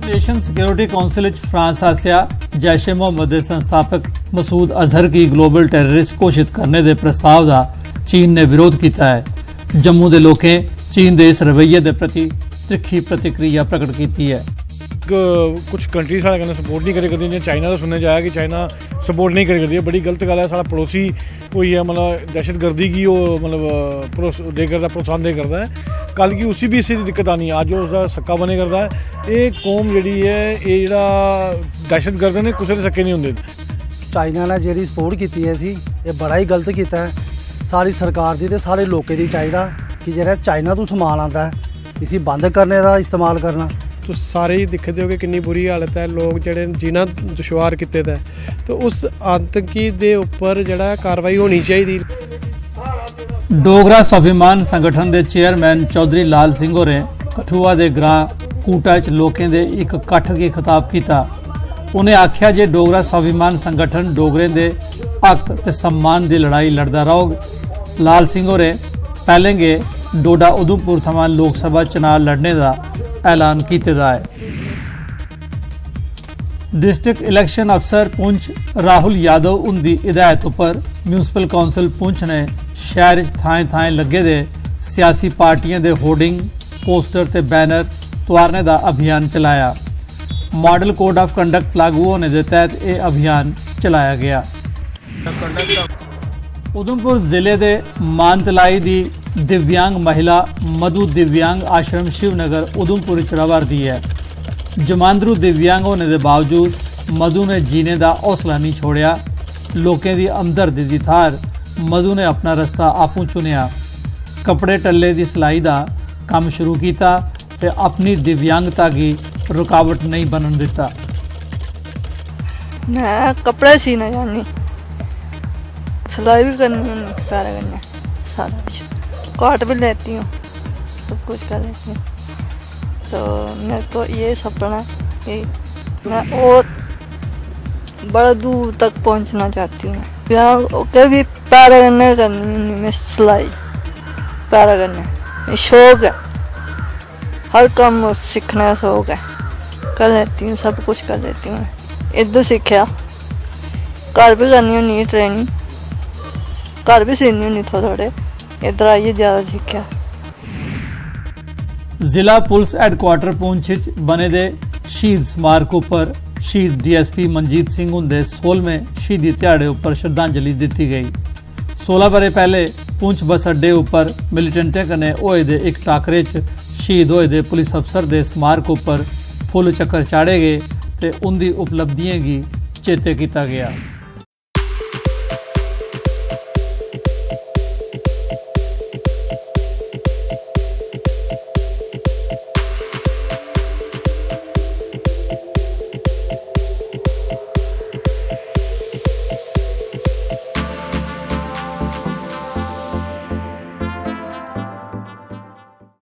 Nation security council France आसिया जैश ए मोहम्मद के संस्थापक मसूद अजहर की ग्लोबल टैररिस्ट घोषित करने के प्रस्ताव का चीन ने विरोध किया है। जम्मू के लोगों चीन के इस रवैये के प्रति तिखी प्रतिक्रिया प्रकट की है। कुछ कंट्रीज साढ़े कन्नै सपोर्ट नहीं करे करदी, जि'यां चाइना दा सुनने जाया कि चाइना सपोर्ट नहीं करे करदी है। बड़ी गलत गल है। साढ़ा पड़ोसी कोई है मतलब दहशतगर्दी की वो मतलब दे करदा, प्रोत्साहन दे करदा है। कल की उसी भी इस दिक्कत आनी है, अज उसका सक्का बने करदा है। ये कौम जिहड़ी है ये जिहड़ा दहशतगर्द ने कुसै दे सक्के नहीं हुंदे। चाइना ने जिहड़ी सपोर्ट कीती है सी ये बड़ा ही गलत कीता है। सारी सरकार दी ते सारे लोकें दी चाहिदा कि जेह्ड़ा चाइना तो समान आंदा है इसी बंद करने दा इस्तेमाल करना। तो सारे ही दिखते हो कि कितनी बुरी हालत है, लोग जेह्ड़े जीना दुश्वार कीते दा है। तो उस आतंकी दे उपर जेह्ड़ा कार्रवाई होनी चाहिए। डोगरा स्वाभिमान संगठन के चेयरमैन चौधरी लाल सिंह होरें कठुआ के ग्रां कूटा च लोकें दे एक कट्ठ गी खिताब किया। उन्हें आख्या जे डोगरा स्वाभिमान संगठन डोगरें दे हक ते सम्मान की लड़ाई लड़दा रहोग। लाल सिंह होरें पहले गै डोडा उधमपुर थमां लोक सभा चुनाव लड़ने का ऐलान किया है। डिस्ट्रिक्ट इलैक्शन अफसर पुंछ राहुल यादव उनकी हिदायत पर म्यूनसिपल काउंसिल पुंछ ने शहर थाएं थाएं लगे दे सियासी पार्टियां दे होर्डिंग पोस्टर ते बैनर तुआरने का अभियान चलाया। मॉडल कोड ऑफ कंडक्ट लागू होने के तहत यह अभियान चलाया गया। उधमपुर जिले के मानतलाई की दिव्यांग महिला मधु दिव्यांग आश्रम शिवनगर उधमपुर च रवारदी है। जमांदरू दिव्यांग होने के बावजूद मधु ने जीने का हौसला नहीं छोड़िया। लोगों की हमदर्दी की थार मधु ने अपना रास्ता आपू चुनिया। कपड़े टल्ले की सिलाई का काम शुरू किया ते अपनी दिव्यांगता की रुकावट नहीं बनन दिता। मैं कपड़े सीना जानी, सिलाई भी करनी, सारा करना, सारा कुछ काट भी लेती हूँ, सब कुछ कर लेती हूँ। तो मेरे को ये सपना कि मैं और बड़ा दूर तक पहुँचना चाहती हूँ। क्या भी पैरा करनी मैं सिलाई पैरा करने शौक है, हर काम सीखने का शौक है, कर लेती हूँ, सब कुछ कर लेती हूँ। इधर सीखा, घर भी करनी होनी ट्रेनिंग, घर भी सीनी होनी थोड़े, इधर आइए ज़्यादा सीखा। जिला पुलिस हैडक्वार्टर पुंछ बने दे शहीद स्मारक पर शहीद DSP मनजीत सिंह हुंदे 16वें शहीदी दिहाड़े पर श्रद्धांजलि दी गई। 16 बरे पहले पुंछ बस अड्डे पर मिलिटेंटें कन्नै होए दे एक टाकरे च शहीद होए दे पुलिस अफसर दे स्मारक पर फुल चक्कर चाढ़े गए ते उनकी उपलब्धियों की चेते किया गया।